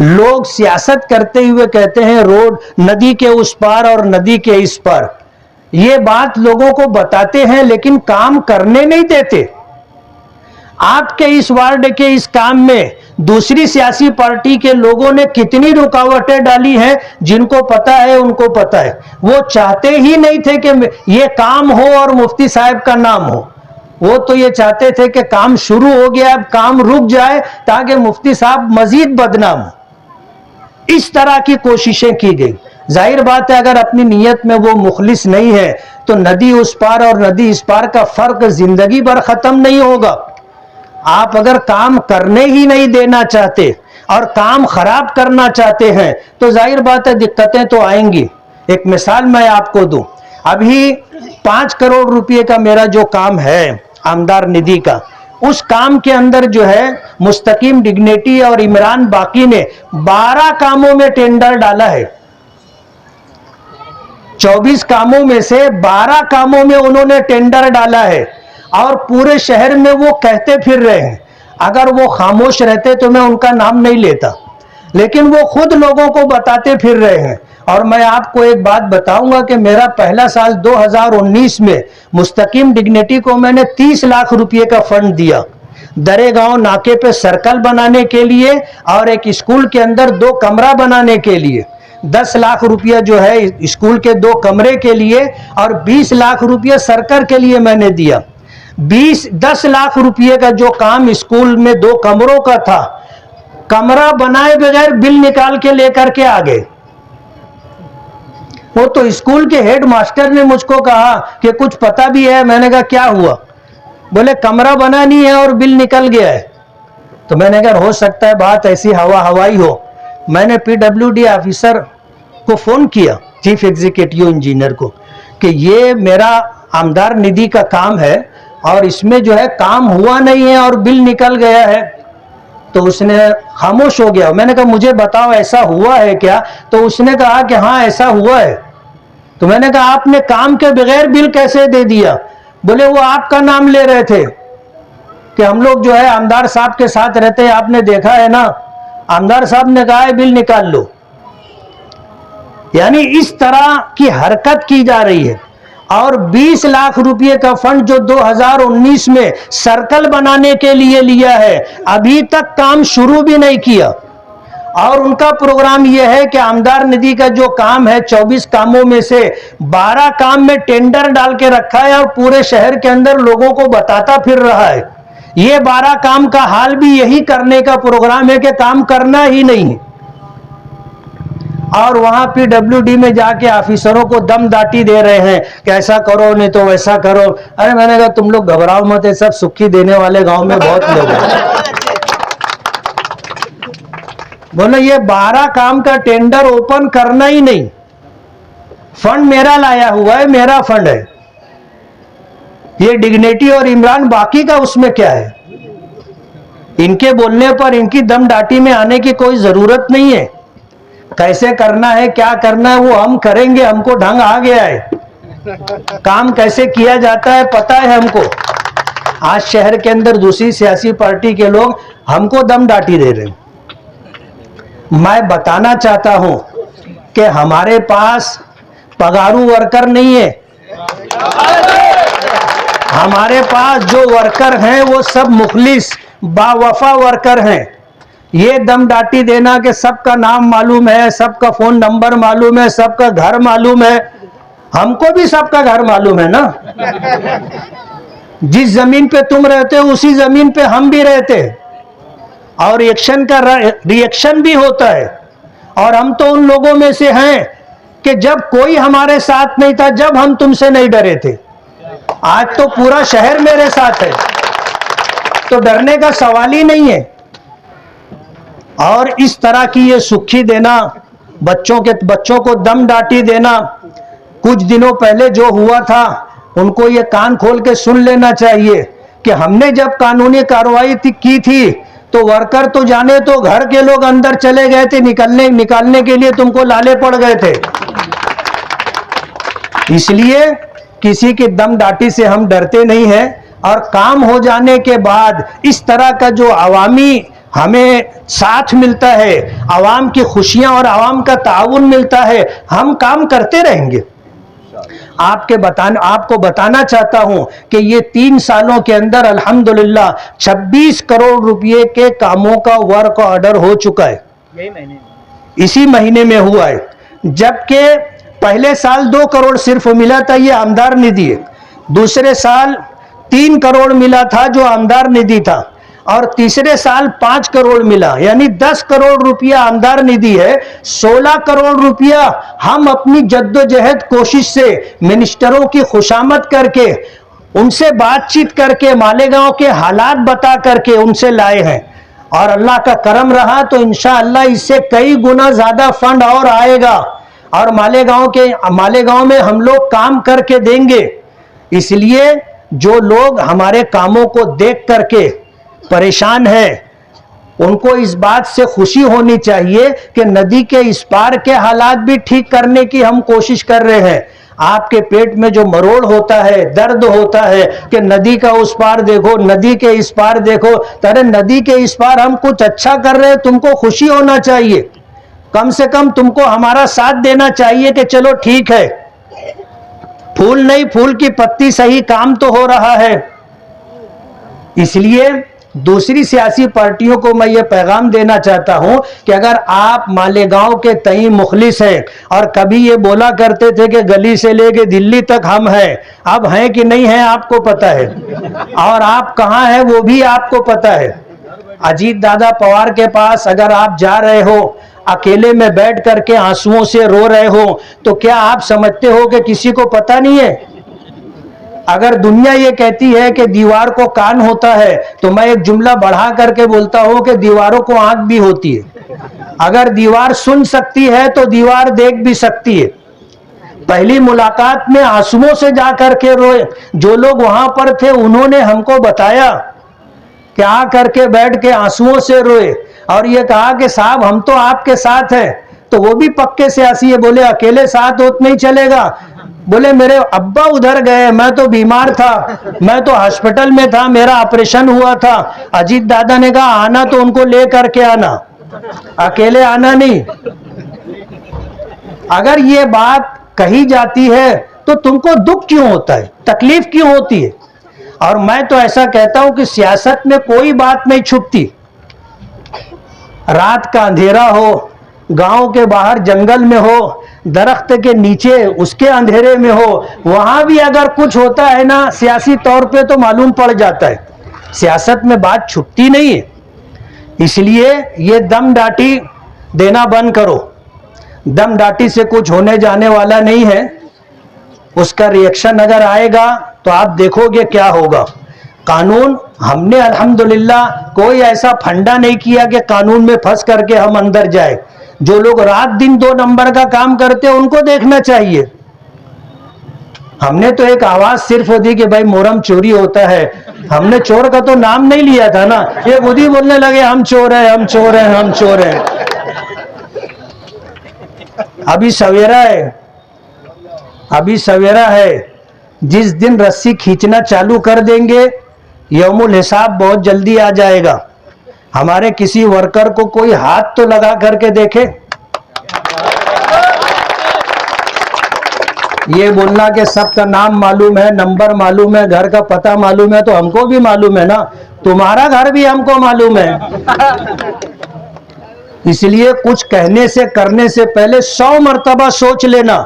लोग सियासत करते हुए कहते हैं रोड नदी के उस पार और नदी के इस पार। ये बात लोगों को बताते हैं लेकिन काम करने नहीं देते। आपके इस वार्ड के इस काम में दूसरी सियासी पार्टी के लोगों ने कितनी रुकावटें डाली हैं, जिनको पता है उनको पता है। वो चाहते ही नहीं थे कि ये काम हो और मुफ्ती साहब का नाम हो। वो तो ये चाहते थे कि काम शुरू हो गया, अब काम रुक जाए ताकि मुफ्ती साहब मजीद बदनाम हो। इस तरह की कोशिशें की गई। जाहिर बात है अगर अपनी नीयत में वो मुखलिस नहीं है तो नदी उस पार और नदी इस पार का फर्क जिंदगी भर खत्म नहीं होगा। आप अगर काम करने ही नहीं देना चाहते और काम खराब करना चाहते हैं तो जाहिर बात है दिक्कतें तो आएंगी। एक मिसाल मैं आपको दूं, अभी 5 करोड़ रुपए का मेरा जो काम है आमदार निधि का, उस काम के अंदर जो है मुस्तकीम डिग्निटी और इमरान बाकी ने 12 कामों में टेंडर डाला है। 24 कामों में से 12 कामों में उन्होंने टेंडर डाला है और पूरे शहर में वो कहते फिर रहे हैं। अगर वो खामोश रहते तो मैं उनका नाम नहीं लेता, लेकिन वो खुद लोगों को बताते फिर रहे हैं। और मैं आपको एक बात बताऊंगा कि मेरा पहला साल 2019 में मुस्तकीम डिग्निटी को मैंने 30 लाख रुपए का फंड दिया दरेगांव नाके पे सर्कल बनाने के लिए और एक स्कूल के अंदर 2 कमरा बनाने के लिए। 10 लाख रुपया जो है स्कूल के 2 कमरे के लिए और 20 लाख रुपया सर्कल के लिए मैंने दिया। 10 लाख रुपये का जो काम स्कूल में 2 कमरों का था, कमरा बनाए बगैर बिल निकाल के लेकर के आ गए। वो तो स्कूल के हेड मास्टर ने मुझको कहा कि कुछ पता भी है। मैंने कहा क्या हुआ? बोले कमरा बना नहीं है और बिल निकल गया है। तो मैंने कहा हो सकता है बात ऐसी हवाई हो। मैंने पीडब्ल्यूडी ऑफिसर को फोन किया, चीफ एग्जीक्यूटिव इंजीनियर को, कि ये मेरा आमदार निधि का काम है और इसमें जो है काम हुआ नहीं है और बिल निकल गया है। तो उसने खामोश हो गया। मैंने कहा मुझे बताओ ऐसा हुआ है क्या? तो उसने कहा कि हाँ ऐसा हुआ है। तो मैंने कहा आपने काम के बगैर बिल कैसे दे दिया? बोले वो आपका नाम ले रहे थे कि हम लोग जो है आमदार साहब के साथ रहते हैं, आपने देखा है ना, आमदार साहब ने कहा है बिल निकाल लो। यानी इस तरह की हरकत की जा रही है। और 20 लाख रुपए का फंड जो 2019 में सर्कल बनाने के लिए लिया है, अभी तक काम शुरू भी नहीं किया। और उनका प्रोग्राम यह है कि आमदार निधि का जो काम है 24 कामों में से 12 काम में टेंडर डाल के रखा है और पूरे शहर के अंदर लोगों को बताता फिर रहा है। ये 12 काम का हाल भी यही करने का प्रोग्राम है कि काम करना ही नहीं। और वहां पीडब्ल्यूडी में जाके ऑफिसरों को दम दाटी दे रहे हैं कि ऐसा करो नहीं तो वैसा करो। अरे मैंने कहा तुम लोग घबराओ मत, ये सब सुखी देने वाले गांव में बहुत लोग हैं। बोले ये 12 काम का टेंडर ओपन करना ही नहीं। फंड मेरा लाया हुआ है, मेरा फंड है। ये डिग्निटी और इमरान बाकी का उसमें क्या है? इनके बोलने पर इनकी दम दाटी में आने की कोई जरूरत नहीं है। कैसे करना है, क्या करना है वो हम करेंगे। हमको ढंग आ गया है, काम कैसे किया जाता है पता है हमको। आज शहर के अंदर दूसरी सियासी पार्टी के लोग हमको दम दाटी दे रहे हैं। मैं बताना चाहता हूं कि हमारे पास पगारू वर्कर नहीं है। हमारे पास जो वर्कर हैं वो सब मुखलिस बावफा वर्कर हैं। ये दम दाटी देना कि सबका नाम मालूम है, सबका फोन नंबर मालूम है, सबका घर मालूम है, हमको भी सबका घर मालूम है ना। जिस जमीन पे तुम रहते हो उसी जमीन पे हम भी रहते हैं और रिएक्शन भी होता है। और हम तो उन लोगों में से हैं कि जब कोई हमारे साथ नहीं था, जब हम तुमसे नहीं डरे थे। आज तो पूरा शहर मेरे साथ है, तो डरने का सवाल ही नहीं है। और इस तरह की ये सुखी देना, बच्चों को दम दाटी देना, कुछ दिनों पहले जो हुआ था उनको ये कान खोल के सुन लेना चाहिए कि हमने जब कानूनी कार्रवाई की थी तो वर्कर तो जाने तो घर के लोग अंदर चले गए थे, निकालने के लिए तुमको लाले पड़ गए थे। इसलिए किसी की दम दाटी से हम डरते नहीं हैं। और काम हो जाने के बाद इस तरह का जो अवामी हमें साथ मिलता है, आवाम की खुशियां और आवाम का ताउन मिलता है, हम काम करते रहेंगे। आपको बताना चाहता हूं कि ये 3 सालों के अंदर अल्हम्दुलिल्लाह 26 करोड़ रुपए के कामों का वर्क ऑर्डर हो चुका है। इसी महीने में हुआ है, जबकि पहले साल 2 करोड़ सिर्फ मिला था, ये आमदार निधि है। दूसरे साल 3 करोड़ मिला था जो आमदार निधि था, और तीसरे साल 5 करोड़ मिला, यानी 10 करोड़ रुपया आमदार निधि है। 16 करोड़ रुपया हम अपनी जद्दोजहद कोशिश से मिनिस्टरों की खुशामद करके, उनसे बातचीत करके, मालेगांव के हालात बता करके उनसे लाए हैं, और अल्लाह का करम रहा तो इंशाअल्लाह इससे कई गुना ज्यादा फंड और आएगा, और मालेगांव में हम लोग काम करके देंगे। इसलिए जो लोग हमारे कामों को देख करके परेशान है, उनको इस बात से खुशी होनी चाहिए कि नदी के इस पार के हालात भी ठीक करने की हम कोशिश कर रहे हैं। आपके पेट में जो मरोड़ होता है, दर्द होता है कि नदी का उस पार देखो, नदी के इस पार देखो, अरे नदी के इस पार हम कुछ अच्छा कर रहे हैं, तुमको खुशी होना चाहिए। कम से कम तुमको हमारा साथ देना चाहिए कि चलो ठीक है, फूल नहीं फूल की पत्ती सही, काम तो हो रहा है। इसलिए दूसरी सियासी पार्टियों को मैं ये पैगाम देना चाहता हूं कि अगर आप मालेगांव के तई मुखलिस हैं, और कभी ये बोला करते थे कि गली से लेके दिल्ली तक हम हैं, अब हैं कि नहीं हैं आपको पता है, और आप कहां हैं वो भी आपको पता है। अजीत दादा पवार के पास अगर आप जा रहे हो, अकेले में बैठ करके आंसुओं से रो रहे हो, तो क्या आप समझते हो कि किसी को पता नहीं है? अगर दुनिया ये कहती है कि दीवार को कान होता है, तो मैं एक जुमला बढ़ा करके बोलता हूं कि दीवारों को आंख भी होती है। अगर दीवार सुन सकती है तो दीवार देख भी सकती है। पहली मुलाकात में आंसुओं से जा करके रोए, जो लोग वहां पर थे उन्होंने हमको बताया कि आ करके बैठ के आंसुओं से रोए, और ये कहा कि साहब हम तो आपके साथ हैं। तो वो भी पक्के सियासी है, बोले अकेले साथ होत नहीं चलेगा, बोले मेरे अब्बा उधर गए, मैं तो बीमार था, मैं तो हॉस्पिटल में था, मेरा ऑपरेशन हुआ था। अजीत दादा ने कहा आना तो उनको ले करके आना, अकेले आना नहीं। अगर ये बात कही जाती है तो तुमको दुख क्यों होता है, तकलीफ क्यों होती है? और मैं तो ऐसा कहता हूं कि सियासत में कोई बात नहीं छुपती। रात का अंधेरा हो, गांव के बाहर जंगल में हो, दरख्त के नीचे उसके अंधेरे में हो, वहां भी अगर कुछ होता है ना सियासी तौर पे तो मालूम पड़ जाता है। सियासत में बात छुपती नहीं है। इसलिए ये दम डाटी देना बंद करो। दम डाटी से कुछ होने जाने वाला नहीं है। उसका रिएक्शन अगर आएगा तो आप देखोगे क्या होगा। कानून हमने अल्हम्दुलिल्लाह कोई ऐसा फंडा नहीं किया कि कानून में फंस करके हम अंदर जाए। जो लोग रात दिन 2 नंबर का काम करते हैं उनको देखना चाहिए। हमने तो एक आवाज सिर्फ दी कि भाई मोहर्रम चोरी होता है, हमने चोर का तो नाम नहीं लिया था ना, ये खुद ही बोलने लगे हम चोर हैं, हम चोर हैं, हम चोर हैं। अभी सवेरा है, अभी सवेरा है। जिस दिन रस्सी खींचना चालू कर देंगे यौमुल हिसाब बहुत जल्दी आ जाएगा। हमारे किसी वर्कर को कोई हाथ तो लगा करके देखे। ये बोलना कि सबका नाम मालूम है, नंबर मालूम है, घर का पता मालूम है, तो हमको भी मालूम है ना, तुम्हारा घर भी हमको मालूम है। इसलिए कुछ कहने से करने से पहले 100 मर्तबा सोच लेना।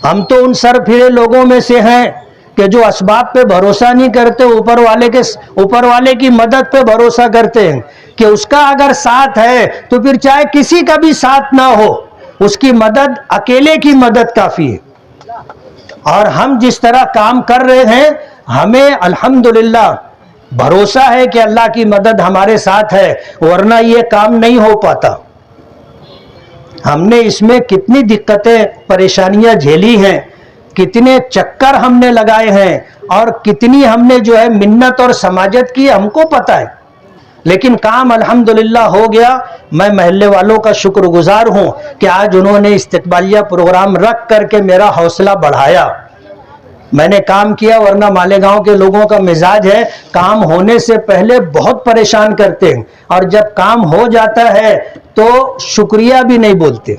हम तो उन सर फिरे लोगों में से हैं कि जो असबाब पे भरोसा नहीं करते, ऊपर वाले की मदद पे भरोसा करते हैं कि उसका अगर साथ है तो फिर चाहे किसी का भी साथ ना हो, उसकी मदद, अकेले की मदद काफी है। और हम जिस तरह काम कर रहे हैं, हमें अल्हम्दुलिल्लाह भरोसा है कि अल्लाह की मदद हमारे साथ है, वरना ये काम नहीं हो पाता। हमने इसमें कितनी दिक्कतें परेशानियां झेली हैं, कितने चक्कर हमने लगाए हैं, और कितनी हमने जो है मिन्नत और समाजत की, हमको पता है। लेकिन काम अल्हम्दुलिल्लाह हो गया। मैं महल्ले वालों का शुक्रगुजार हूं कि आज उन्होंने इस्तकबालिया प्रोग्राम रख करके मेरा हौसला बढ़ाया। मैंने काम किया, वरना मालेगांव के लोगों का मिजाज है काम होने से पहले बहुत परेशान करते हैं और जब काम हो जाता है तो शुक्रिया भी नहीं बोलते।